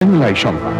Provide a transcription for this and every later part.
Channel সংবাদ।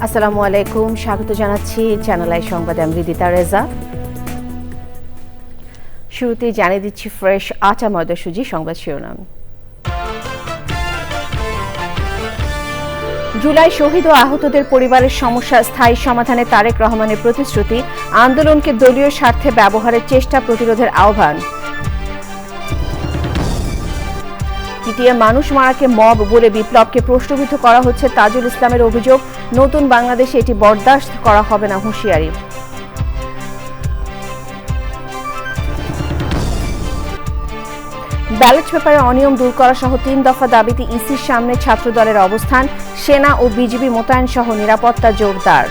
আসসালামু আলাইকুম, স্বাগত জানাচ্ছি চ্যানেল আই সংবাদে। আমি রিদিতা রেজা। শুরুতেই জানিয়ে দিচ্ছি ফ্রেশ আটা ময়দা সুজি সংবাদ শিরোনাম। জুলাই শহীদ ও আহতদের পরিবারের সমস্যা স্থায়ী সমাধানে তারেক রহমানের প্রতিশ্রুতি, আন্দোলনকে দলীয় স্বার্থে ব্যবহারের চেষ্টা প্রতিরোধের আহ্বান। টিটিএ মানুষ মারাকে মব বলে বিপ্লবকে প্রশ্নবিদ্ধ করা হচ্ছে, তাজুল ইসলামের অভিযোগ, নতুন বাংলাদেশে এটি বরদাস্ত করা হবে না, হুঁশিয়ারি। ব্যালট পেপারে অনিয়ম দূর করা সহ ৩ দফা দাবিতে ইসির সামনে ছাত্রদলের অবস্থান, সেনা ও বিজিবি মোতায়েন সহ নিরাপত্তা জোরদার।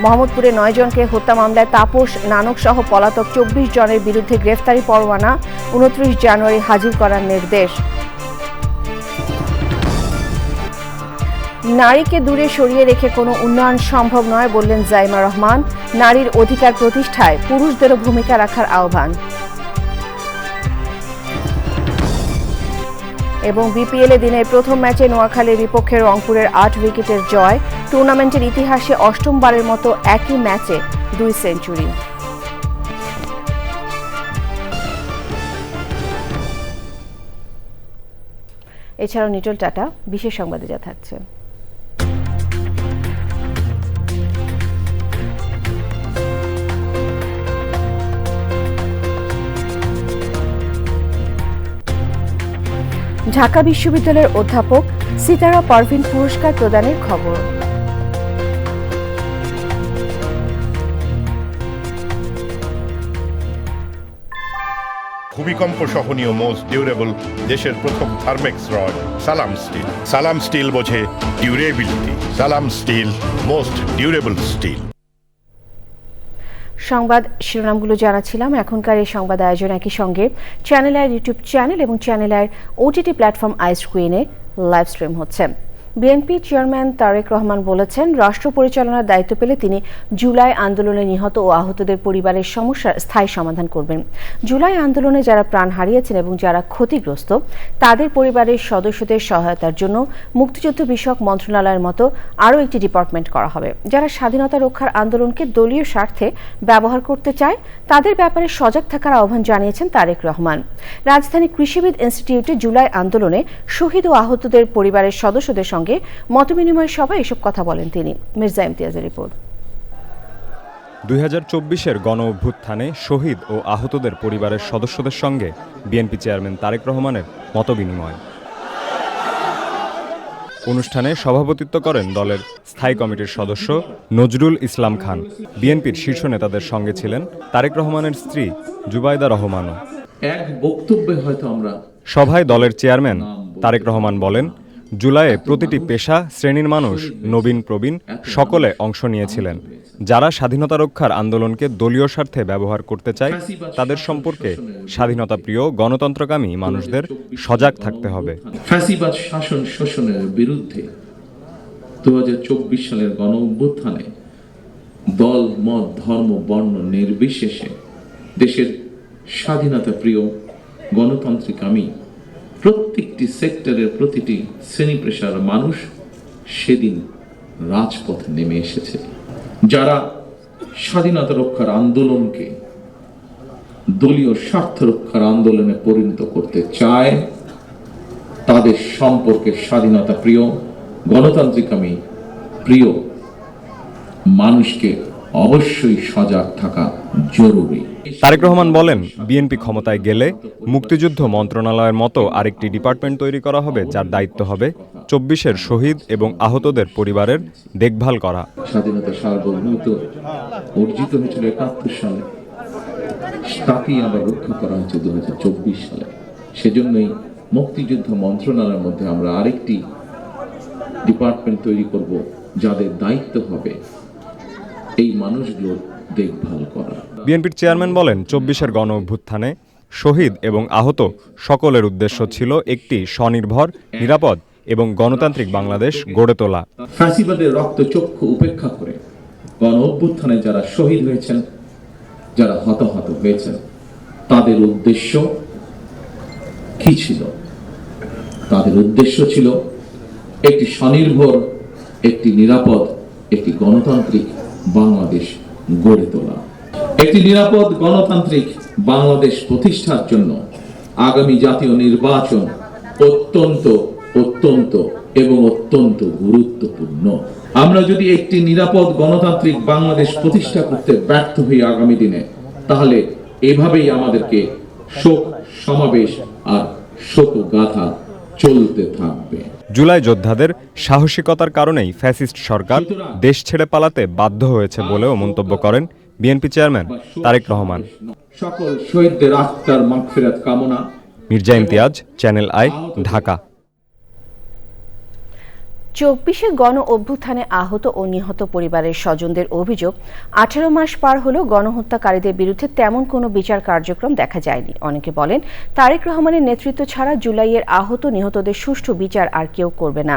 মোহাম্মদপুরে ৯ জনকে হত্যা মামলায় তাপস নানক সহ পলাতক ২৪ জনের বিরুদ্ধে গ্রেফতারি পরোয়ানা, ২৯ জানুয়ারি হাজির করার নির্দেশ। নারীকে দূরে সরিয়ে রেখে কোনো উন্নয়ন সম্ভব নয় বললেন জাইমা রহমান, নারীর অধিকার প্রতিষ্ঠায় পুরুষদেরও ভূমিকা রাখার আহ্বান। এবং বিপিএলে দিনের প্রথম ম্যাচে নোয়াখালীর বিপক্ষে রংপুরের ৮ উইকেটের জয়, টুর্নামেন্টের ইতিহাসে অষ্টমবারের মতো একই ম্যাচে ২ সেঞ্চুরি। এছাড়াও নিটল টাটা বিশেষ সংবাদে যা থাকছে। ঢাকা বিশ্ববিদ্যালয়ের অধ্যাপক সিতারা পারভিন পুরস্কার প্রদানের খবর। ভূমিকম্প সহনীয় মোস্ট ডিউরেবল দেশের প্রথম থার্মেক্স রড সালাম স্টিল। সালাম স্টিল বোঝে ডিউরেবিলিটি। সালাম স্টিল, মোস্ট ডিউরেবল স্টিল। সংবাদ শিরোনামগুলো জানাচ্ছিলাম। এখনকার এই সংবাদ আয়োজন একই সঙ্গে চ্যানেল আইয়ের ইউটিউব চ্যানেল এবং চ্যানেল আইয়ের ওটিটি প্ল্যাটফর্ম আইস্ক্রিনে লাইভ স্ট্রিম হচ্ছে। বিএনপি চেয়ারম্যান তারেক রহমান বলেছেন, রাষ্ট্র পরিচালনার দায়িত্ব পেলে তিনি জুলাই আন্দোলনে নিহত ও আহতদের পরিবারের সমস্যার স্থায়ী সমাধান করবেন। জুলাই আন্দোলনে যারা প্রাণ হারিয়েছেন এবং যারা ক্ষতিগ্রস্ত তাদের পরিবারের সদস্যদের সহায়তার জন্য মুক্তিযুদ্ধ বিষয়ক মন্ত্রণালয়ের মতো আরও একটি ডিপার্টমেন্ট করা হবে। যারা স্বাধীনতা রক্ষার আন্দোলনকে দলীয় স্বার্থে ব্যবহার করতে চায় তাদের ব্যাপারে সজাগ থাকার আহ্বান জানিয়েছেন তারেক রহমান। রাজধানী কৃষিবিদ ইনস্টিটিউটে জুলাই আন্দোলনে শহীদ ও আহতদের পরিবারের সদস্যদের সঙ্গে মতবিনিময় সভায় এসব কথা বলেন তিনি। মির্জা ইমতিয়াজের রিপোর্ট। ২০২৪-এর গণ অভ্যুত্থানে শহীদ ও আহতদের পরিবারের সদস্যদের সঙ্গে বিএনপি চেয়ারম্যান তারেক রহমানের মতবিনিময়। অনুষ্ঠানে সভাপতিত্ব করেন দলের স্থায়ী কমিটির সদস্য নজরুল ইসলাম খান। বিএনপির শীর্ষ নেতাদের সঙ্গে ছিলেন তারেক রহমানের স্ত্রী জুবাইদা রহমানও। এক বক্তব্যে হয়তো আমরা সভায় দলের চেয়ারম্যান তারেক রহমান বলেন, জুলাইয়ে প্রতিটি পেশা শ্রেণীর মানুষ, নবীন প্রবীণ সকলে অংশ নিয়েছিলেন। যারা স্বাধীনতা রক্ষার আন্দোলনকে দলীয় স্বার্থে ব্যবহার করতে চায় তাদের সম্পর্কে স্বাধীনতাপ্রিয় গণতন্ত্রকামী মানুষদের সজাগ থাকতে হবে। ফ্যাসিবাদ শাসন শোষণের বিরুদ্ধে ২০২৪ সালের গণ অভ্যুত্থানে দল, মত, ধর্ম, বর্ণ নির্বিশেষে দেশের স্বাধীনতা প্রিয় গণতান্ত্রিকামী প্রত্যেকটি সেক্টরের প্রতিটি শ্রেণী পেশার মানুষ সেদিন রাজপথে নেমে এসেছে। যারা স্বাধীনতা রক্ষার আন্দোলনকে দলীয় স্বার্থ রক্ষার আন্দোলনে পরিণত করতে চায় তাদের সম্পর্কে স্বাধীনতা প্রিয় গণতান্ত্রিকামী প্রিয় মানুষকে অবশ্যই সজাগ থাকা জরুরি। তারেক রহমান বলেন, বিএনপি ক্ষমতায় গেলে মুক্তিযুদ্ধ মন্ত্রণালয়ের মতো আরেকটি ডিপার্টমেন্ট তৈরি করা হবে, যার দায়িত্ব হবে ২৪-এর শহীদ এবং আহতদের পরিবারের দেখভাল করা। স্বাধীনতা সার্বভৌমত্ব অর্জিত হয়েছিল ৭১ সালে, তাকেই আবার রক্ষা করা হচ্ছে ২০২৪ সালে। সেজন্যই মুক্তিযুদ্ধ মন্ত্রণালয়ের মধ্যে আমরা আরেকটি ডিপার্টমেন্ট তৈরি করব, যাদের দায়িত্ব হবে এই মানুষগুলোর দেখভাল করা। বিএনপির চেয়ারম্যান বলেন, ২৪-এর গণ অভ্যুত্থানে শহীদ এবং আহত সকলের উদ্দেশ্য ছিল একটি স্বনির্ভর, নিরাপদ এবং গণতান্ত্রিক বাংলাদেশ গড়ে তোলা। ফ্যাসিবাদের রক্তচক্ষু উপেক্ষা করে গণ অভ্যুত্থানে যারা শহীদ হয়েছেন, যারা হতাহত হয়েছেন, তাদের উদ্দেশ্য কি ছিল? তাদের উদ্দেশ্য ছিল একটি স্বনির্ভর, একটি নিরাপদ, একটি গণতান্ত্রিক বাংলাদেশ গড়ে তোলা। একটি নিরাপদ গণতান্ত্রিক বাংলাদেশ প্রতিষ্ঠার জন্য আগামী জাতীয় নির্বাচন অত্যন্ত অত্যন্ত এবং অত্যন্ত গুরুত্বপূর্ণ। আমরা যদি একটি নিরাপদ গণতান্ত্রিক বাংলাদেশ প্রতিষ্ঠা করতে ব্যর্থ হই আগামী দিনে, তাহলে এভাবেই আমাদেরকে শোক সমাবেশ আর শোকগাথা চলতে থাকবে। জুলাই যোদ্ধাদের সাহসিকতার কারণেই ফ্যাসিস্ট সরকার দেশ ছেড়ে পালাতে বাধ্য হয়েছে বলেও মন্তব্য করেন বিএনপি চেয়ারম্যান তারেক রহমান। সকল শহীদদের আত্মার মাগফিরাত কামনা। Mirza Imtiaz, Channel I, Dhaka. ২৪-এ গণ অভ্যুত্থানে আহত ও নিহত পরিবারের স্বজনদের অভিযোগ, ১৮ মাস পার হলেও গণহত্যাকারীদের বিরুদ্ধে তেমন কোনো বিচার কার্যক্রম দেখা যায়নি। অনেকে বলেন, তারেক রহমানের নেতৃত্ব ছাড়া জুলাইয়ের আহত নিহতদের সুষ্ঠু বিচার আর কেউ করবে না।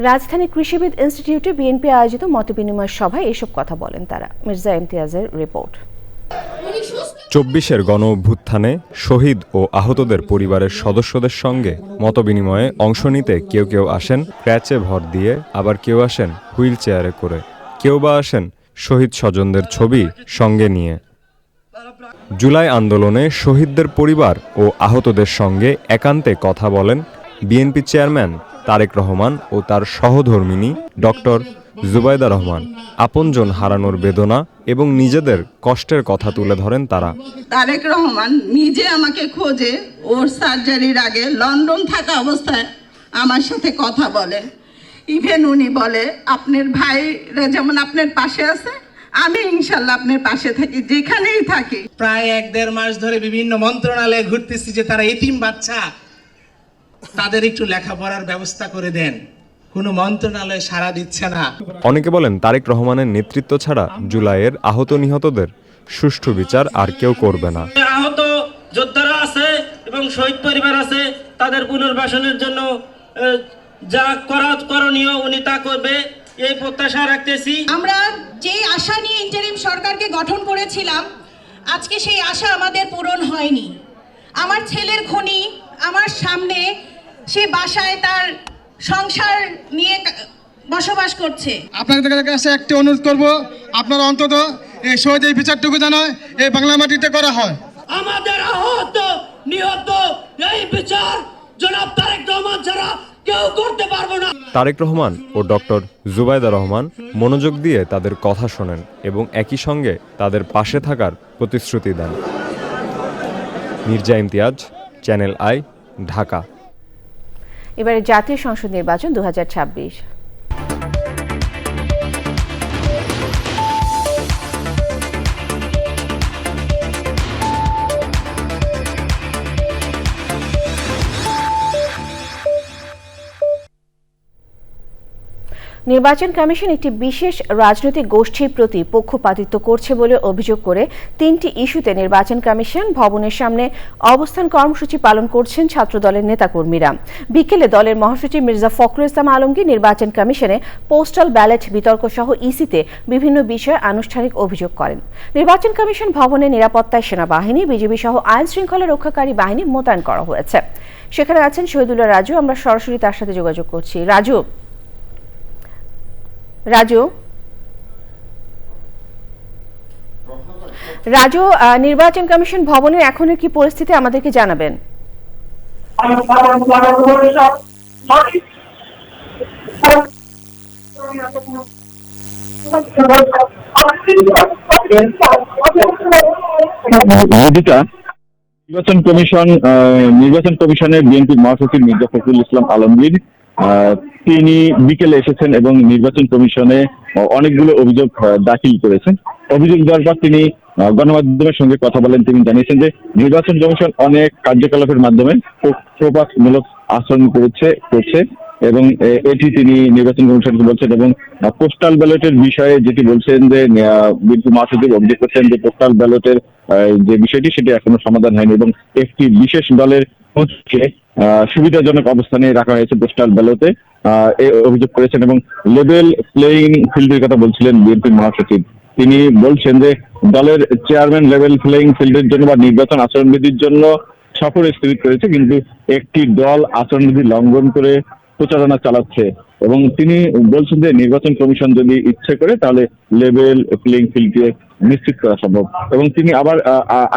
রাজধানী কৃষিবিদ ইনস্টিটিউটে বিএনপি আয়োজিত মতবিনিময় সভায় এসব কথা বলেন তারা। মির্জা ইমতিয়াজের রিপোর্ট। ২৪-এর গণ অভ্যুত্থানে শহীদ ও আহতদের পরিবারের সদস্যদের সঙ্গে মতবিনিময়ে অংশ নিতে কেউ কেউ আসেন ক্র্যাচে ভর দিয়ে, আবার কেউ আসেন হুইল চেয়ারে করে, কেউ বা আসেন শহীদ স্বজনদের ছবি সঙ্গে নিয়ে। জুলাই আন্দোলনে শহীদদের পরিবার ও আহতদের সঙ্গে একান্তে কথা বলেন বিএনপি চেয়ারম্যান তারেক রহমান ও তার সহধর্মিণী ডক্টর জুবাইদা রহমান। আপনজন হারানোর বেদনা এবং নিজেদের কষ্টের কথা তুলে ধরেন তারা। তারেক রহমান নিজে আমাকে খোঁজে, ওর সার্জারির আগে লন্ডন থাকা অবস্থায় আমার সাথে কথা বলে। ইভেন উনি বলে, আপনার ভাইরা যেমন আপনার পাশে আছে, আমি ইনশাল্লাহ আপনার পাশে থাকি, যেখানেই থাকি। প্রায় ১-১.৫ মাস ধরে বিভিন্ন মন্ত্রণালয়ে ঘুরতেছি যে তারা এতিম বাচ্চা, তাদের একটু লেখাপড়ার ব্যবস্থা করে দেন। কোনো মন্ত্রণালয় সাড়া দিচ্ছে না। অনেকে বলেন, তারেক রহমানের নেতৃত্ব ছাড়া জুলাইয়ের আহত নিহতদের সুষ্ঠু বিচার আর কেউ করবে না। আহত যোদ্ধারা আছে এবং শহীদ পরিবার আছে, তাদের পুনর্বাসনের জন্য যা করণীয় উনি তা করবে, এই প্রত্যাশা রাখতেছি। আমরা যে আশা নিয়ে ইন্টারিম সরকারকে গঠন করেছিলাম, আজকে সেই আশা আমাদের পূরণ হয়নি। আমার ছেলের খনি আমার সামনে, সে বাসায় তার সংসার নিয়ে বসবাস করছে। আপনাদের কাছে একটি অনুরোধ করব, আপনারা অন্তত এই শহীদ এই বিচারটুকু যেন এই বাংলা মাটিতে করা হয়। আমাদের আহত নিহত এই বিচার জনাব তারেক রহমান ছাড়া কেউ করতে পারবে না। তারেক রহমান ও ডক্টর জুবাইদা রহমান মনোযোগ দিয়ে তাদের কথা শোনেন এবং একই সঙ্গে তাদের পাশে থাকার প্রতিশ্রুতি দেন। Mirza Imtiaz, Channel I, Dhaka. এবারে জাতীয় সংসদ নির্বাচন 2026। নির্বাচন কমিশন একটি বিশেষ রাজনৈতিক গোষ্ঠীর প্রতি পক্ষপাতিত্ব করছে বলে অভিযোগ করে 3টি ইস্যুতে নির্বাচন কমিশন ভবনের সামনে অবস্থান কর্মসূচি পালন করছেন ছাত্রদলের নেতাকর্মীরা। বিকেলে দলের মহাসচিব মির্জা ফখরুল ইসলাম আলমগীর নির্বাচন কমিশনে পোস্টাল ব্যালট বিতর্ক সহ ইসিতে বিভিন্ন বিষয়ে আনুষ্ঠানিক অভিযোগ করেন। নির্বাচন কমিশন ভবনে নিরাপত্তায় সেনাবাহিনী, বিজিবি সহ আইন শৃঙ্খলা রক্ষাকারী বাহিনী মোতায়েন করা হয়েছে। সেখানে আছেন শহীদুল্লাহ রাজু, আমরা সরাসরি তার সাথে যোগাযোগ করছি। রাজু, নির্বাচন কমিশন ভবনের এখনের কি পরিস্থিতি আমাদেরকে জানাবেন। নির্বাচন কমিশনের বিএনপির মহাসচিব মির্জা ফখরুল ইসলাম আলমগীর তিনি বিকেলে এসেছেন এবং নির্বাচন কমিশনে অনেকগুলো অভিযোগ দাখিল করেছেন। অভিযোগ দেওয়ার পর তিনি গণমাধ্যমের সঙ্গে কথা বলেন। তিনি জানিয়েছেন যে নির্বাচন কমিশন অনেক কার্যকলাপের মাধ্যমে পক্ষপাতমূলক আচরণ করছে এবং এটি তিনি নির্বাচন কমিশনকে বলছেন। এবং পোস্টাল ব্যালটের বিষয়ে যেটি বলছেন যে বিএনপি মহাসচিব অভিযোগ করছেন যে পোস্টাল ব্যালটের যে বিষয়টি সেটি এখনো সমাধান হয়নি এবং একটি বিশেষ দলের সুবিধাজনক অবস্থানে রাখা হয়েছে পোস্টাল ব্যালটে, এই অভিযোগ করেছেন। এবং লেভেল প্লেইং ফিল্ডের কথা বলছিলেন বিএনপি মহাসচিব। তিনি বলছেন যে দলের চেয়ারম্যান লেভেল প্লেইং ফিল্ডের জন্য বা নির্বাচন আচরণবিধির জন্য সফর স্থগিত করেছে, কিন্তু একটি দল আচরণবিধি লঙ্ঘন করে প্রচারণা চালাচ্ছে। এবং তিনি বলছেন যে নির্বাচন কমিশন যদি ইচ্ছে করে তাহলে লেভেল প্লেইং ফিল্ডকে নিশ্চিত করা সম্ভব। এবং তিনি আবার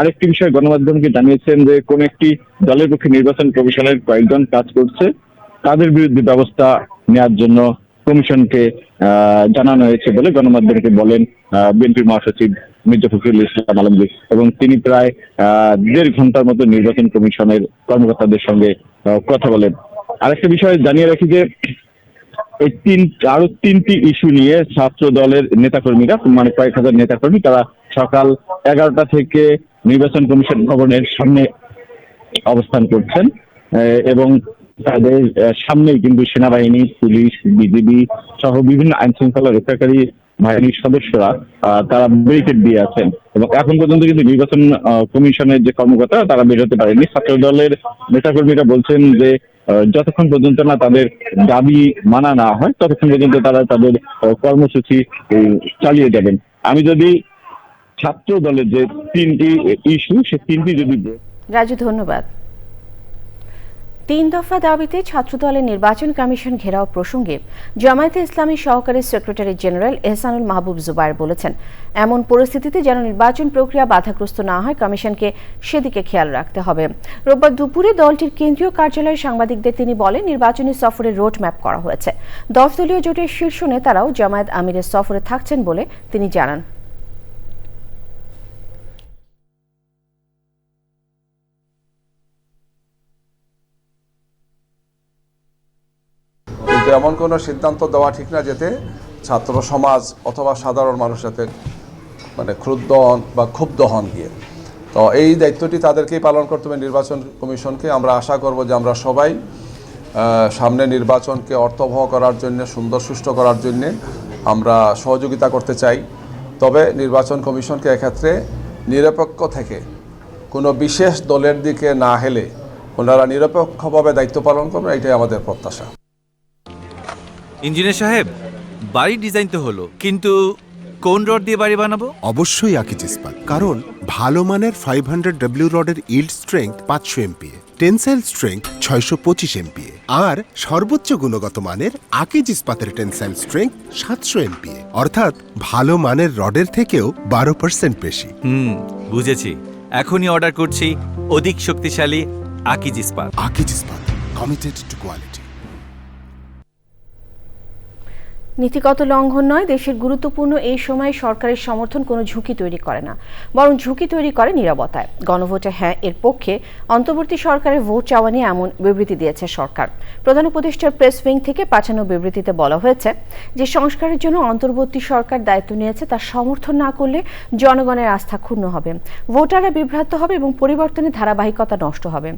আরেকটি বিষয় গণমাধ্যমকে জানিয়েছেন যে কোন একটি দলের পক্ষে নির্বাচন কমিশনের কয়েকজন কাজ করছে, তাদের বিরুদ্ধে ব্যবস্থা নেওয়ার জন্য কমিশনকে জানানো হয়েছে বলে গণমাধ্যমকে বলেন বিএনপির মহাসচিব মির্জা ফখরুল ইসলাম আলমগীর। এবং তিনি প্রায় 1.5 ঘন্টার মতো নির্বাচন কমিশনের কর্মকর্তাদের সঙ্গে কথা বলেন। আরেকটা বিষয় জানিয়ে রাখি যে এই আরো 3টি ইস্যু নিয়ে ছাত্র দলের নেতাকর্মীরা মানে কয়েক হাজার নেতাকর্মী তারা সকাল 11টা থেকে নির্বাচন কমিশন ভবনের সামনে অবস্থান করছেন এবং তাদের সামনেই কিন্তু সেনাবাহিনী, পুলিশ, বিজিবি সহ বিভিন্ন আইন শৃঙ্খলা রক্ষাকারী বাহিনীর সদস্যরা তারা ব্যারিকেড দিয়ে আছেন। এবং এখন পর্যন্ত কিন্তু নির্বাচন কমিশনের যে কর্মকর্তা তারা বের হতে পারেনি। ছাত্র দলের নেতাকর্মীরা বলছেন যে যতক্ষণ পর্যন্ত না তাদের দাবি মানা না হয় ততক্ষণ পর্যন্ত তারা তাদের কর্মসূচি চালিয়ে যাবেন। আমি যদি ছাত্র দলের যে 3টি ইস্যু সে 3টি যদি রাজু ধন্যবাদ। 3 দফা দাবিতে ছাত্রদলের নির্বাচন কমিশন ঘেরাও প্রসঙ্গে জামায়াতে ইসলামী সহকারী সেক্রেটারি জেনারেল এহসানুল মাহবুব জুবায়ের বলেছেন, এমন পরিস্থিতিতে যেন নির্বাচন প্রক্রিয়া বাধাগ্রস্ত না হয় কমিশনকে সেদিকে খেয়াল রাখতে হবে। রোববার দুপুরে দলটির কেন্দ্রীয় কার্যালয়ে সাংবাদিকদের তিনি বলেন, নির্বাচনী সফরের রোড ম্যাপ করা হয়েছে। 10 দলীয় জোটের শীর্ষ নেতারাও জামায়াত আমিরের সফরে থাকছেন বলে তিনি জানান। কিন্তু এমন কোনো সিদ্ধান্ত দেওয়া ঠিক না যেতে ছাত্র সমাজ অথবা সাধারণ মানুষ যাতে মানে ক্রুদ্ধ হন বা ক্ষুব্ধ হন গিয়ে। তো এই দায়িত্বটি তাদেরকেই পালন করতে হবে, নির্বাচন কমিশনকে। আমরা আশা করব যে আমরা সবাই সামনে নির্বাচনকে অর্থবহ করার জন্য, সুন্দর সুষ্ঠু করার জন্য আমরা সহযোগিতা করতে চাই। তবে নির্বাচন কমিশনকে এক্ষেত্রে নিরপেক্ষ থেকে কোনো বিশেষ দলের দিকে না হেলে ওনারা নিরপেক্ষভাবে দায়িত্ব পালন করবেন, এটাই আমাদের প্রত্যাশা। ইঞ্জিনিয়ার সাহেব, বাড়ির ডিজাইন তো হলো, কিন্তু কোন রড দিয়ে বাড়ি বানাবো? অবশ্যই আকিজ ইস্পাত, কারণ ভালো মানের 500W রডের yield strength 500 MPa, tensile strength 625 MPa আর সর্বোচ্চ গুণগত মানের আকিজ ইস্পাতের টেনসাইল স্ট্রেংথ 700 MPa, অর্থাৎ ভালো মানের রডের থেকেও 12% বেশি। বুঝেছি, এখনই অর্ডার করছি অধিক শক্তিশালী আকিজ ইস্পাত। আকিজ ইস্পাত, কমিটেড টু কোয়ালিটি। নীতিগত লঙ্ঘন নয়, দেশের গুরুত্বপূর্ণ এই সময়ে সরকারের সমর্থন কোনো ঝুঁকি তৈরি করে না, বরং ঝুঁকি তৈরি করে নীরবতায়। গণভোটে হ্যাঁ এর পক্ষে অন্তর্বর্তী সরকারের ভোট চাওয়া নিয়ে এমন বিবৃতি দিয়েছে সরকার। প্রধান উপদেষ্টার প্রেস উইং থেকে পাঠানো বিবৃতিতে বলা হয়েছে যে সংস্কারের জন্য অন্তর্বর্তী সরকার দায়িত্ব নিয়েছে, তার সমর্থন না করলে জনগণের আস্থা ক্ষুণ্ণ হবে, ভোটাররা বিভ্রান্ত হবে এবং পরিবর্তনের ধারাবাহিকতা নষ্ট হবে।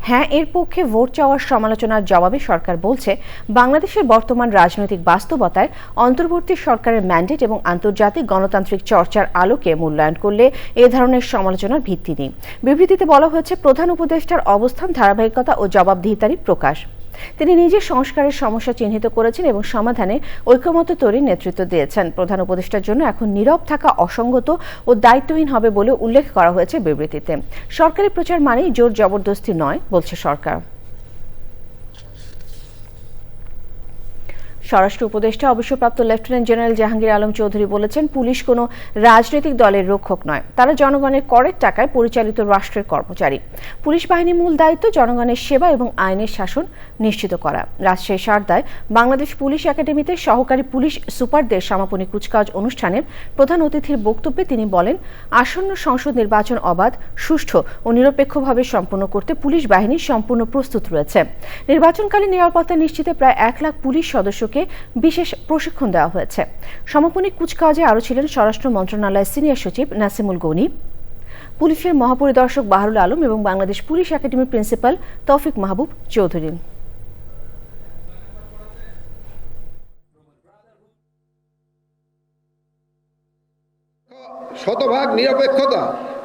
হ্যাঁ এর পক্ষে ভোট চাওয়ার সমালোচনার জবাবে সরকার বলছে, বাংলাদেশের বর্তমান রাজনৈতিক বাস্তবতায় অন্তর্বর্তী সরকারের ম্যান্ডেট এবং আন্তর্জাতিক গণতান্ত্রিক চর্চার আলোকে মূল্যায়ন করলে এ ধরনের সমালোচনার ভিত্তি নেই। বিবৃতিতে বলা হয়েছে, প্রধান উপদেষ্টার অবস্থান ধারাবাহিকতা ও জবাবদিহিতারই প্রকাশ। তিনি নিজে সংস্কারের সমস্যা চিহ্নিত করেছেন এবং সমাধানে ঐক্যমত্য তৈরির নেতৃত্ব দিয়েছেন। প্রধান উপদেষ্টার জন্য এখন নীরব থাকা অসঙ্গত ও দায়িত্বহীন হবে বলে উল্লেখ করা হয়েছে বিবৃতিতে। সরকারি প্রচার মানেই জোর জবরদস্তি নয়, বলছে সরকার। স্বরাষ্ট্র উপদেষ্টা অবসরপ্রাপ্ত লেফটেন্যান্ট জেনারেল জাহাঙ্গীর আলম চৌধুরী বলেছেন, পুলিশ কোনো রাজনৈতিক দলের রক্ষক নয়, তারা জনগণের করের টাকায় পরিচালিত রাষ্ট্রের কর্মচারী। পুলিশ বাহিনীর মূল দায়িত্ব জনগণের সেবা এবং আইনের শাসন নিশ্চিত করা। রাজশাহী সারদায় বাংলাদেশ পুলিশ একাডেমিতে সহকারী পুলিশ সুপারদের সমাপনী কুচকাওয়াজ অনুষ্ঠানে প্রধান অতিথির বক্তব্যে তিনি বলেন, আসন্ন সংসদ নির্বাচন অবাধ, সুষ্ঠু ও নিরপেক্ষভাবে সম্পন্ন করতে পুলিশ বাহিনী সম্পূর্ণ প্রস্তুত রয়েছে। নির্বাচনকালীন নিরাপত্তা নিশ্চিতে প্রায় 1 লাখ পুলিশ সদস্যকে বিশেষ প্রশিক্ষণ দেওয়া হয়েছে। সমাপনী কুচকাওয়াজে আরও ছিলেন স্বরাষ্ট্র মন্ত্রণালয়ের সিনিয়র সচিব নাসিমুল গনি, পুলিশের মহাপরিদর্শক বাহরুল আলম এবং বাংলাদেশ পুলিশ একাডেমির প্রিন্সিপাল তৌফিক মাহবুব চৌধুরী। শতভাগ নিরপেক্ষতা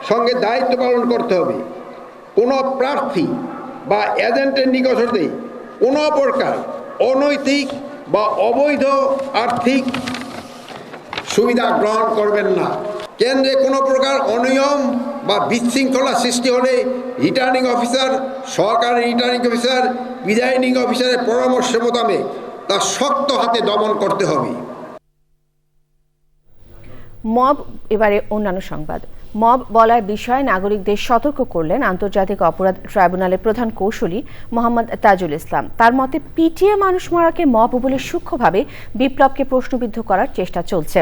সঙ্গে দায়িত্ব পালন করতে হবে। কোনো প্রার্থী বা এজেন্টের নিকট হতে কোনো প্রকার অনৈতিক বা অবৈধ আর্থিক সুবিধা গ্রহণ করবেন না। কেন্দ্রে কোনো প্রকার অনিয়ম বা বিশৃঙ্খলা সৃষ্টি হলে রিটার্নিং অফিসার, সহকারী রিটার্নিং অফিসার, প্রিজাইডিং অফিসারের পরামর্শ মোতাবেক তা শক্ত হাতে দমন করতে হবে। মব, এবারে অন্যান্য সংবাদ। মব বলার বিষয়ে নাগরিকদের সতর্ক করলেন আন্তর্জাতিক অপরাধ ট্রাইব্যুনালের প্রধান কৌঁসুলি মোহাম্মদ তাজুল ইসলাম। তার মতে, পিটিয়ে মানুষ মারাকে মব বলে সূক্ষ্মভাবে বিপ্লবকে প্রশ্নবিদ্ধ করার চেষ্টা চলছে।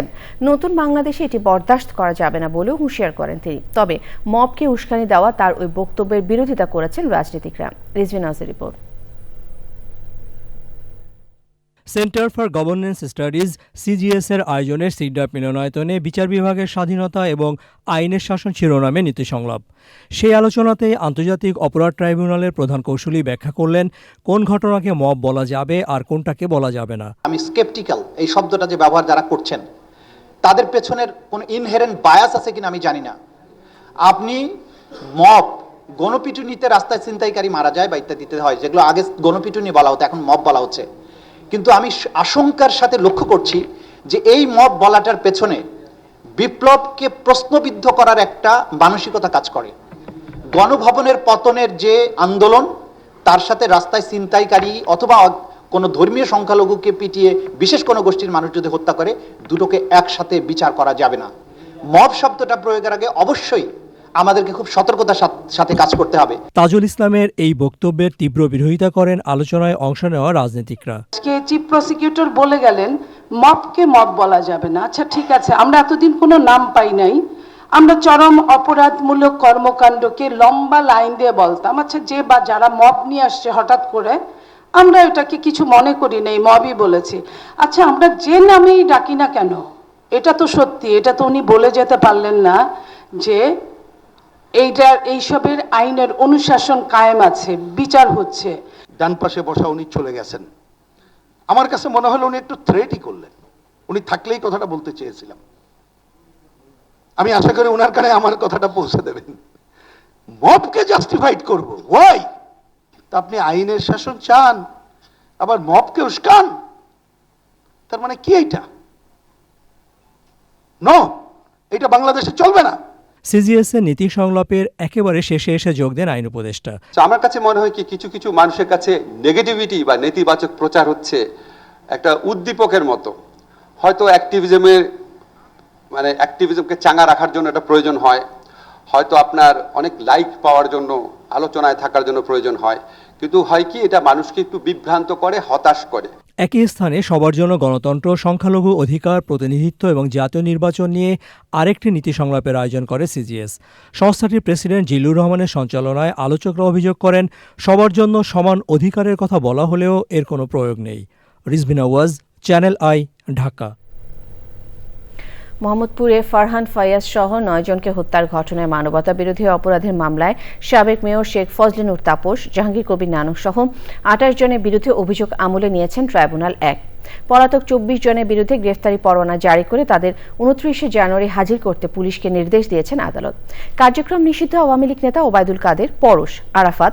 নতুন বাংলাদেশে এটি বরদাস্ত করা যাবে না বলেও হুঁশিয়ার করেন তিনি। তবে মবকে উস্কানি দেওয়া তার ওই বক্তব্যের বিরোধিতা করেছেন রাজনীতিকরা। Rizvi Nazer report. Centre for governance studies CGS এর আয়োজনের সিডাপ মিলনায়তনে বিচার বিভাগের স্বাধীনতা এবং আইনের শাসন শিরোনামে নীতি সংলাপ। সেই আলোচনাতে আন্তর্জাতিক অপরাধ ট্রাইব্যুনালের প্রধান কৌঁসুলি ব্যাখ্যা করলেন কোন ঘটনাকে মব বলা যাবে আর কোনটাকে বলা যাবে না। আমি স্কেপটিক্যাল এই শব্দটা যে ব্যবহার যারা করছেন তাদের পেছনের কোন ইনহেরেন্ট বায়াস আছে কিনা আমি জানি না। আপনি মব, গণপিটুনিতে রাস্তায় ছিনতাইকারী মারা যায় বা ইত্যাদিতে হয়, যেগুলো আগে গণপিটুনি বলা হতো এখন মব বলা হচ্ছে। কিন্তু আমি আশঙ্কার সাথে লক্ষ্য করছি যে এই মব বলাটার পেছনে বিপ্লবকে প্রশ্নবিদ্ধ করার একটা মানসিকতা কাজ করে। গণভবনের পতনের যে আন্দোলন, তার সাথে রাস্তায় ছিনতাইকারী অথবা কোনো ধর্মীয় সংখ্যালঘুকে পিটিয়ে বিশেষ কোনো গোষ্ঠীর মানুষ যদি হত্যা করে, দুটোকে একসাথে বিচার করা যাবে না। মব শব্দটা প্রয়োগের আগে অবশ্যই আমাদেরকে খুব সতর্কতার সাথে কাজ করতে হবে। তাজুল ইসলামের এই বক্তব্যের তীব্র বিরোধিতা করেন আলোচনায় অংশ নেওয়া রাজনীতিকরা। চিফ প্রসিকিউটর বলে গেলেন মবকে মব বলা যাবে না। আচ্ছা ঠিক আছে, আমরা এতদিন কোনো নাম পাই নাই, আমরা চরম অপরাধমূলক কর্মকাণ্ডকে লম্বা লাইন দিয়ে বলতাম। আচ্ছা যে বা যারা মব নিয়ে আসছে হঠাৎ করে, আমরা এটাকে কিছু মনে করি নাই, মবই বলেছি। আচ্ছা আমরা যে নামেই ডাকি না কেন, এটা তো সত্যি, এটা তো উনি বলে যেতে পারলেন না যে এইসবের আইনের অনুশাসন কায়েম আছে, বিচার হচ্ছে। ডান পাশে বসা উনি চলে গেছেন, আমার কাছে মনে হলো উনি একটু থ্রেটই করলেন। উনি থাকলেই কথাটা বলতে চেয়েছিলাম, আমি আশা করি ওনার কানে আমার কথাটা পৌঁছে দেবেন। মবকে জাস্টিফাইড করব, ওয়াই? তা আপনি আইনের শাসন চান, আবার মবকে উস্কান, তার মানে কি এইটা? নো, এটা বাংলাদেশে চলবে না। সিজিএস এর নীতি সংলাপের একেবারে শেষে এসে যোগ দেন আইন উপদেষ্টা। আমার কাছে মনে হয় কি কিছু কিছু মানুষের কাছে নেগেটিভিটি বা নেতিবাচক প্রচার হচ্ছে একটা উদ্দীপকের মতো। হয়তো অ্যাক্টিভিজমকে চাঙ্গা রাখার জন্য এটা প্রয়োজন হয়, হয়তো আপনার অনেক লাইক পাওয়ার জন্য, আলোচনায় থাকার জন্য প্রয়োজন হয়, কিন্তু হয় কি এটা মানুষকে একটু বিভ্রান্ত করে, হতাশ করে। একই স্থানে সবার জন্য গণতন্ত্র, সংখ্যালঘু অধিকার, প্রতিনিধিত্ব এবং জাতীয় নির্বাচন নিয়ে আরেকটি নীতি সংলাপের আয়োজন করে সিজিএস। সংস্থাটির প্রেসিডেন্ট জিল্লুর রহমানের সঞ্চালনায় আলোচকরা অভিযোগ করেন সবার জন্য সমান অধিকারের কথা বলা হলেও এর কোনো প্রয়োগ নেই। Rizvi Nawaz, channel I, Dhaka. মোহাম্মদপুরে ফারহান ফায়াজ সহ 9 জনকে হত্যার ঘটনায় মানবতা বিরোধী অপরাধের মামলায় সাবেক মেয়র শেখ ফজলিনুর তাপস, জাহাঙ্গীর কবির নানক সহ 28 জনের বিরুদ্ধে অভিযোগ আমলে নিয়েছেন ট্রাইব্যুনাল 1। পলাতক 24 জনের বিরুদ্ধে গ্রেফতারি পরোয়ানা জারি করে তাদের 29 জানুয়ারি হাজির করতে পুলিশকে নির্দেশ দিয়েছেন আদালত। কার্যক্রম নিষিদ্ধ আওয়ামী লীগ নেতা ওবায়দুল কাদের, পরশ, আরাফাত,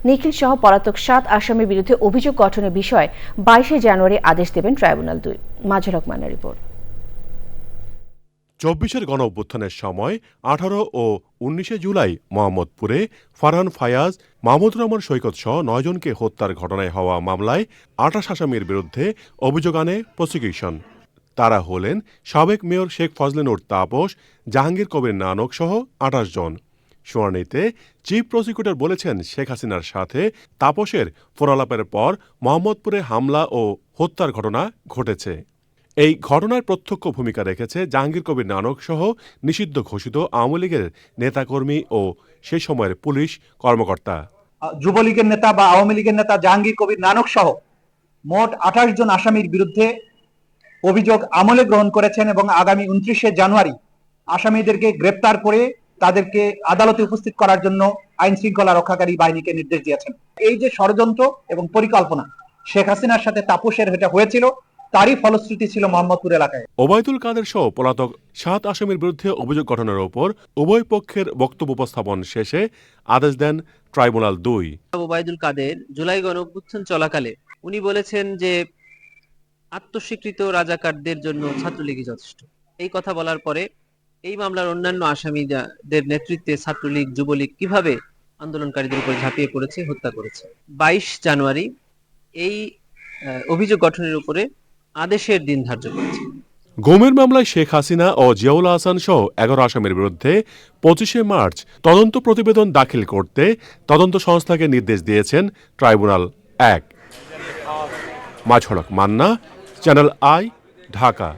নিখিল সহ পলাতক 7 আসামির বিরুদ্ধে অভিযোগ গঠনের বিষয়ে 22 জানুয়ারি আদেশ দেবেন ট্রাইব্যুনাল 2। মাজল হক মান্নার রিপোর্ট। 24-এর গণ অভ্যুত্থানের সময় 18 ও 19 জুলাই মোহাম্মদপুরে ফারহান ফায়াজ, মাহমুদুর রহমান সৈকত সহ 9 জনকে হত্যার ঘটনায় হওয়া মামলায় 28 আসামির বিরুদ্ধে অভিযোগ আনে প্রসিকিউশন। তারা হলেন সাবেক মেয়র শেখ ফজলে নূর তাপস, জাহাঙ্গীর কবির নানক সহ 28 জন। শুনানিতে চিফ প্রসিকিউটর বলেছেন, শেখ হাসিনার সাথে তাপসের ফোনালাপের পর মোহাম্মদপুরে হামলা ও হত্যার ঘটনা ঘটেছে। এই ঘটনার প্রত্যক্ষ ভূমিকা রেখেছে জাহাঙ্গীর কবির নানক সহ নিষিদ্ধ ঘোষিত আওয়ামী লীগের নেতাকর্মী ও সে সময়ের পুলিশ কর্মকর্তা। যুবলীগের নেতা বা আওয়ামী লীগের নেতা জাহাঙ্গীর কবির নানক সহ মোট 28 জন আসামির বিরুদ্ধে অভিযোগ আমলে গ্রহণ করেছেন এবং আগামী 29শে জানুয়ারি আসামিদেরকে গ্রেপ্তার করে তাদেরকে আদালতে উপস্থিত করার জন্য আইন শৃঙ্খলা রক্ষাকারী বাহিনীকে নির্দেশ দিয়েছেন। এই যে ষড়যন্ত্র এবং পরিকল্পনা শেখ হাসিনার সাথে তাপসের এটা হয়েছিল, তারই ফলশ্রুতি ছিল মোহাম্মদপুর এলাকায়। ওবায়দুল কাদের সহ পলাতক 7 আসামির বিরুদ্ধে অভিযোগ গঠনের ওপর উভয় পক্ষের বক্তব্য উপস্থাপন শেষে আদেশ দেন ট্রাইব্যুনাল 2। ওবায়দুল কাদের জুলাই গণঅভ্যুত্থান চলাকালে উনি বলেছেন যে আত্মস্বীকৃত রাজাকারদের জন্য ছাত্রলীগই যথেষ্ট। এই কথা বলার পরে এই মামলার অন্যান্য আসামিদের নেতৃত্বে ছাত্রলীগ, যুবলীগ কিভাবে আন্দোলনকারীদের উপর ঝাঁপিয়ে পড়েছে, হত্যা করেছে। 22 জানুয়ারি এই অভিযোগ গঠনের উপরে আদেশের দিন ধার্য করেছে। গুমের মামলায় শেখ হাসিনা ও জিয়াউল আহসান সহ 11 আসামির বিরুদ্ধে 25শে মার্চ তদন্ত প্রতিবেদন দাখিল করতে তদন্ত সংস্থাকে নির্দেশ দিয়েছেন ট্রাইব্যুনাল 1। মাঝড়ক মান্না, চ্যানেল আই, ঢাকা।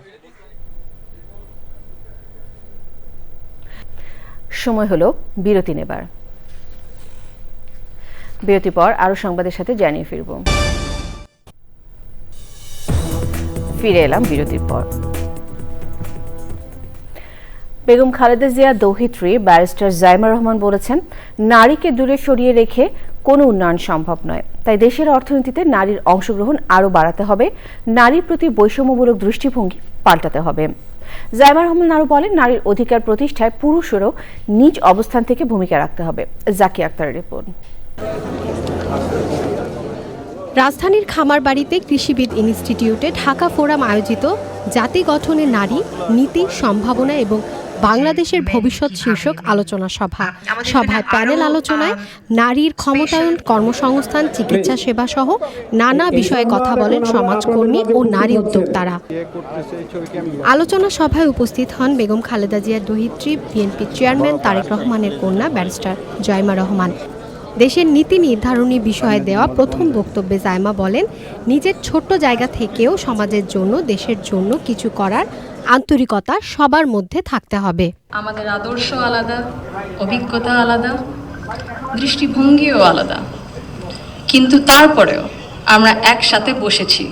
সময় হলো বিরতি নেবার। বিরতির পর আরো সংবাদের সাথে জানিয়ে ফিরব। ফিরে এলাম বিরতির পর। বেগম খালেদা জিয়া দৌহিত্রী ব্যারিস্টার জাইমা রহমান বলেছেন, নারীকে দূরে সরিয়ে রেখে কোনো উন্নয়ন সম্ভব নয়। তাই দেশের অর্থনীতিতে নারীর অংশগ্রহণ আরও বাড়াতে হবে, নারীর প্রতি বৈষম্যমূলক দৃষ্টিভঙ্গি পাল্টাতে হবে। জাইমা রহমান আরও বলেন, নারীর অধিকার প্রতিষ্ঠায় পুরুষেরও নিজ অবস্থান থেকে ভূমিকা রাখতে হবে। জাকি আক্তারের রিপোর্ট। রাজধানীর খামারবাড়িতে কৃষিবিদ ইনস্টিটিউটে ঢাকা ফোরাম আয়োজিত জাতি গঠনে নারী, নীতি, সম্ভাবনা এবং বাংলাদেশের ভবিষ্যৎ শীর্ষক আলোচনা সভায় প্যানেল আলোচনায় নারীর ক্ষমতায়ন, কর্মসংস্থান, চিকিৎসা সেবা সহ নানা বিষয়ে কথা বলেন সমাজকর্মী ও নারী উদ্যোক্তারা। আলোচনা সভায় উপস্থিত হন বেগম খালেদা জিয়ার দৌহিত্রী, বিএনপি চেয়ারম্যান তারেক রহমানের কন্যা ব্যারিস্টার জাইমা রহমান। দেশের নীতি নির্ধারণী বিষয়ে দেওয়া প্রথম বক্তব্যে জাইমা বলেন, নিজের ছোট্ট জায়গা থেকেও সমাজের জন্য, দেশের জন্য কিছু করার আন্তরিকতা সবার মধ্যে থাকতে হবে। আমাদের আদর্শ আলাদা, অভিজ্ঞতা আলাদা, দৃষ্টিভঙ্গিও আলাদা, কিন্তু তারপরেও আমরা একসাথে বসেছি,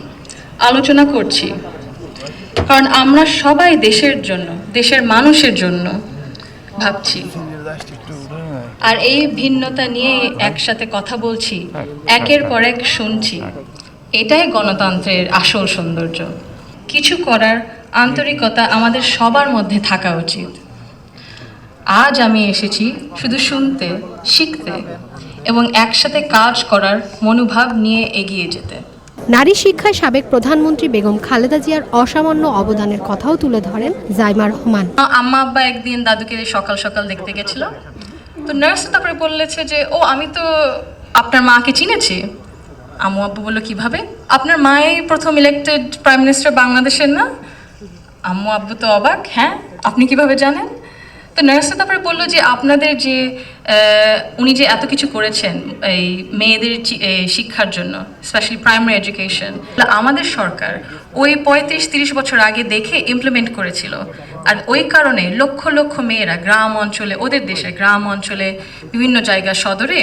আলোচনা করছি, কারণ আমরা সবাই দেশের জন্য, দেশের মানুষের জন্য ভাবছি। আর এই ভিন্নতা নিয়ে একসাথে কথা বলছি, একের পর এক শুনছি। এটাই গণতন্ত্রের আসল সৌন্দর্য। কিছু করার আন্তরিকতা আমাদের সবার মধ্যে থাকা উচিত। আজ আমি এসেছি শুধু শুনতে, শিখতে এবং একসাথে কাজ করার মনোভাব নিয়ে এগিয়ে যেতে। নারী শিক্ষায় সাবেক প্রধানমন্ত্রী বেগম খালেদা জিয়ার অসামান্য অবদানের কথাও তুলে ধরেন জাইমা রহমান। আম্মা আব্বা একদিন দাদুকে সকাল সকাল দেখতে গেছিল, তো নার্স তারপরে বলেছে যে, ও আমি তো আপনার মাকে চিনেছি। আম্মু আব্বু বললো, কিভাবে? আপনার মাই প্রথম ইলেক্টেড প্রাইম মিনিস্টার বাংলাদেশের না? আম্মু আব্বু তো অবাক, হ্যাঁ আপনি কিভাবে জানেন? তো নার্স তারপরে বললো যে, আপনাদের যে উনি যে এত কিছু করেছেন এই মেয়েদের শিক্ষার জন্য, স্পেশালি প্রাইমারি এডুকেশন, আমাদের সরকার ওই 35-30 বছর আগে দেখে ইমপ্লিমেন্ট করেছিল। আর ওই কারণে লক্ষ লক্ষ মেয়েরা গ্রাম অঞ্চলে, ওদের দেশে গ্রাম অঞ্চলে বিভিন্ন জায়গা সদরে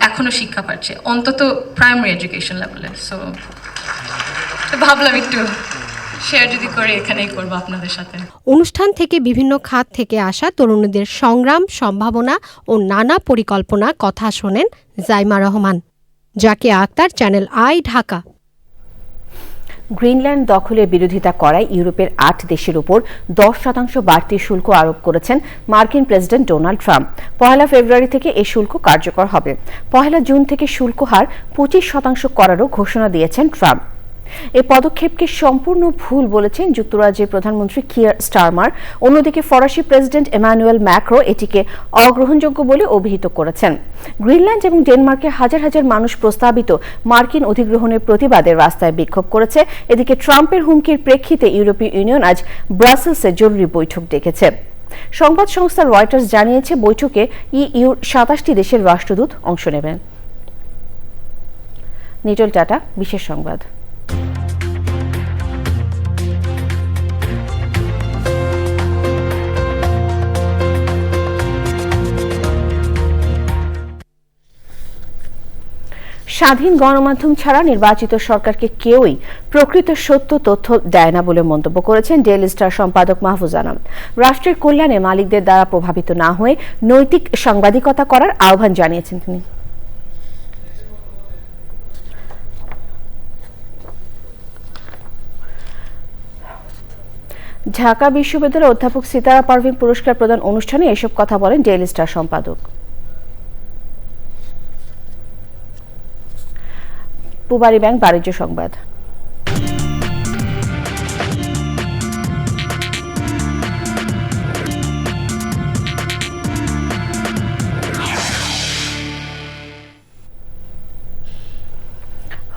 এখনো শিক্ষা পাচ্ছে, অন্তত প্রাইমারি এডুকেশন লেভেলে। সো ভাবলাম একটু শেয়ার যদি করে এখানেই করবো আপনাদের সাথে। অনুষ্ঠান থেকে বিভিন্ন খাত থেকে আসা তরুণীদের সংগ্রাম, সম্ভাবনা ও নানা পরিকল্পনা কথা শোনেন Zaima Rahman. Zaki Akhtar, channel I, Dhaka. Greenland দখলের বিরোধিতা করায় ইউরোপের 8 দেশের উপর 10% বাড়তি শুল্ক আরোপ করেছেন মার্কিন প্রেসিডেন্ট ডোনাল্ড ট্রাম্প। 1 ফেব্রুয়ারি থেকে এই শুল্ক কার্যকর হবে। 1 জুন থেকে শুল্ক হার 25% করারও ঘোষণা দিয়েছেন ট্রাম্প। এই পদক্ষেপকে সম্পূর্ণ ভুল বলেছেন যুক্তরাজ্যের প্রধানমন্ত্রী কিয়ার স্টারমার। অন্যদিকে ফরাসি প্রেসিডেন্ট এমানুয়েল ম্যাক্রো এটিকে অগ্রহণযোগ্য বলে অভিহিত করেছেন। গ্রিনল্যান্ড এবং ডেনমার্কে হাজার হাজার মানুষ প্রস্তাবিত মার্কিন অধিগ্রহণের প্রতিবাদে রাস্তায় বিক্ষোভ করেছে। এদিকে ট্রাম্পের হুমকির প্রেক্ষিতে ইউরোপীয় ইউনিয়ন আজ ব্রাসেলসে জরুরি বৈঠক ডেকেছে। সংবাদ সংস্থা রয়টার্স জানিয়েছে বৈঠকে ইইউর 27টি দেশের রাষ্ট্রদূত অংশ নেবেন। নিটল টাটা, বিশেষ সংবাদ। স্বাধীন গণমাধ্যম ছাড়া নির্বাচিত সরকারকে কেউই প্রকৃত সত্য তথ্য দেয় না বলে মন্তব্য করেছেন ডেইলি স্টার সম্পাদক মাহফুজ আনাম। রাষ্ট্রের কল্যাণে মালিকদের দ্বারা প্রভাবিত না হয়ে নৈতিক সাংবাদিকতা করার আহ্বান জানিয়েছেন তিনি। ঢাকা বিশ্ববিদ্যালয়ের অধ্যাপক সিতারা পারভিন পুরস্কার প্রদান অনুষ্ঠানে এসব কথা বলেন ডেইলি স্টার সম্পাদক। পুবারি ব্যাংক বাণিজ্য সংবাদ।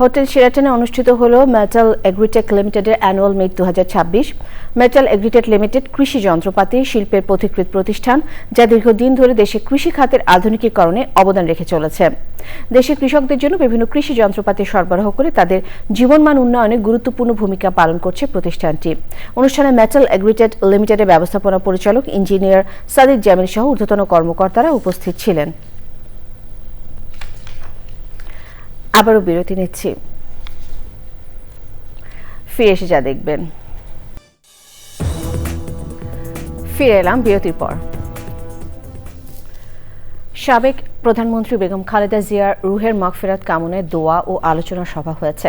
হোটেল শেরাটনে অনুষ্ঠিত হল মেটাল এগ্রিটেক লিমিটেডের annual meet 2026। Metal agritech limited কৃষি যন্ত্রপাতি শিল্পের পথিকৃৎ প্রতিষ্ঠান, যা দীর্ঘদিন ধরে দেশে কৃষি খাতের আধুনিকীকরণে অবদান রেখে চলেছে। দেশের কৃষকদের জন্য বিভিন্ন কৃষি যন্ত্রপাতি সরবরাহ করে তাদের জীবনমান উন্নয়নে গুরুত্বপূর্ণ ভূমিকা পালন করছে প্রতিষ্ঠানটি। অনুষ্ঠানে মেটাল এগ্রিটেক লিমিটেডের ব্যবস্থাপনা পরিচালক ইঞ্জিনিয়ার সাদিক জামিল সহ ঊর্ধ্বতন কর্মকর্তারা উপস্থিত ছিলেন। আবারও বিরতি নিচ্ছি, ফিরে এসে যা দেখবেন। ফিরে এলাম বিরতির পর। সাবেক প্রধানমন্ত্রী বেগম খালেদা জিয়ার রুহের মাগফিরাত কামনায় দোয়া ও আলোচনা সভা হয়েছে।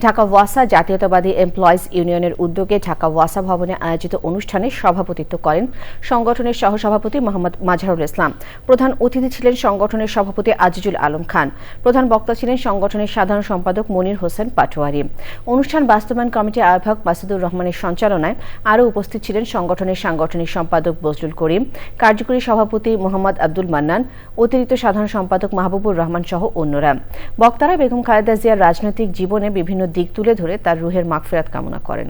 ঢাকা ওয়াসা জাতীয়তাবাদী এমপ্লয়িজ ইউনিয়নের উদ্যোগে ঢাকা ওয়াসা ভবনে আয়োজিত অনুষ্ঠানে সভাপতিত্ব করেন সংগঠনের সহসভাপতি মোহাম্মদ মাজহারুল ইসলাম। প্রধান অতিথি ছিলেন সংগঠনের সভাপতি আজিজুল আলম খান। প্রধান বক্তা ছিলেন সংগঠনের সাধারণ সম্পাদক মনির হোসেন পাটোয়ারি। অনুষ্ঠান বাস্তবায়ন কমিটির আহ্বায়ক মাসুদুর রহমানের সঞ্চালনায় আরও উপস্থিত ছিলেন সংগঠনের সাংগঠনিক সম্পাদক বজলুল করিম, কার্যকরী সভাপতি মোহাম্মদ আব্দুল মান্নান, অতিরিক্ত সাধারণ সম্পাদক মাহবুবুর রহমান সহ অন্যরা। বক্তারা বেগম খালেদা জিয়ার রাজনৈতিক জীবনে বিভিন্ন দিক তুলে ধরে তার রুহের মাগফিরাত কামনা করেন।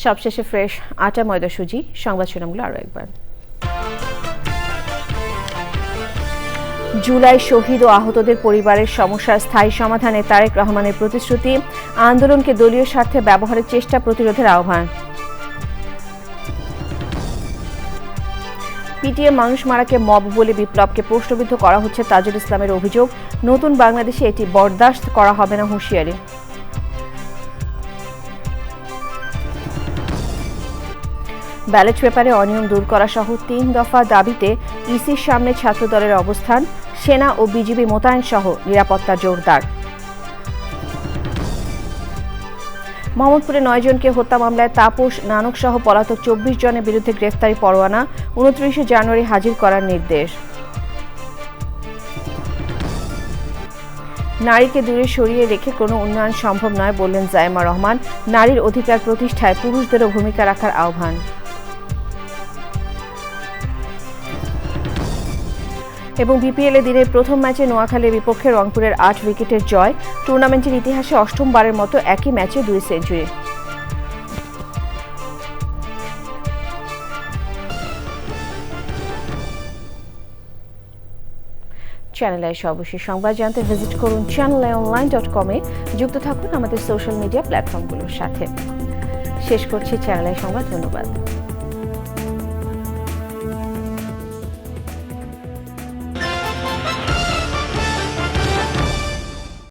সবশেষে ফ্রেশ আটা ময়দা সুজি সংবাদ শিরোনামগুলো আরও একবার। জুলাই শহীদ ও আহতদের পরিবারের সমস্যার স্থায়ী সমাধানে তারেক রহমানের প্রতিশ্রুতি, আন্দোলনকে দলীয় স্বার্থে ব্যবহারের চেষ্টা প্রতিরোধের আহ্বান। পিটিএ মানুষ মারাকে মব বলে বিপ্লবকে প্রশ্নবিদ্ধ করা হচ্ছে তাজুল ইসলামের অভিযোগ, নতুন বাংলাদেশে এটি বরদাস্ত করা হবে না হুঁশিয়ারি। ব্যালট পেপারে অনিয়ম দূর করা সহ 3 দফা দাবিতে ইসির সামনে ছাত্রদলের অবস্থান, সেনা ও বিজিবি মোতায়েন সহ নিরাপত্তা জোরদার। মোহাম্মদপুরে 9 জনকে হত্যা মামলায় তাপস নানক সহ পলাতক 24 জনের বিরুদ্ধে গ্রেফতারি পরোয়ানা, 29 জানুয়ারি হাজির করার নির্দেশ। নারীকে দূরে সরিয়ে রেখে কোনো উন্নয়ন সম্ভব নয় বললেন জাইমা রহমান, নারীর অধিকার প্রতিষ্ঠায় পুরুষদেরও ভূমিকা রাখার আহ্বান। এবং বিপিএল এ দিনের প্রথম ম্যাচে নোয়াখালীর বিপক্ষে রংপুরের 8 উইকেটের জয়, টুর্নামেন্টের ইতিহাসে 8মবারের মতো একই ম্যাচে 2 সেঞ্চুরি। চ্যানেল আই সর্বশেষ সংবাদ জানতে ভিজিট করুন channelionline.com-এ। যুক্ত থাকুন আমাদের সোশ্যাল মিডিয়া প্ল্যাটফর্মগুলোর সাথে। শেষ করছি চ্যানেল আই সংবাদ। ধন্যবাদ।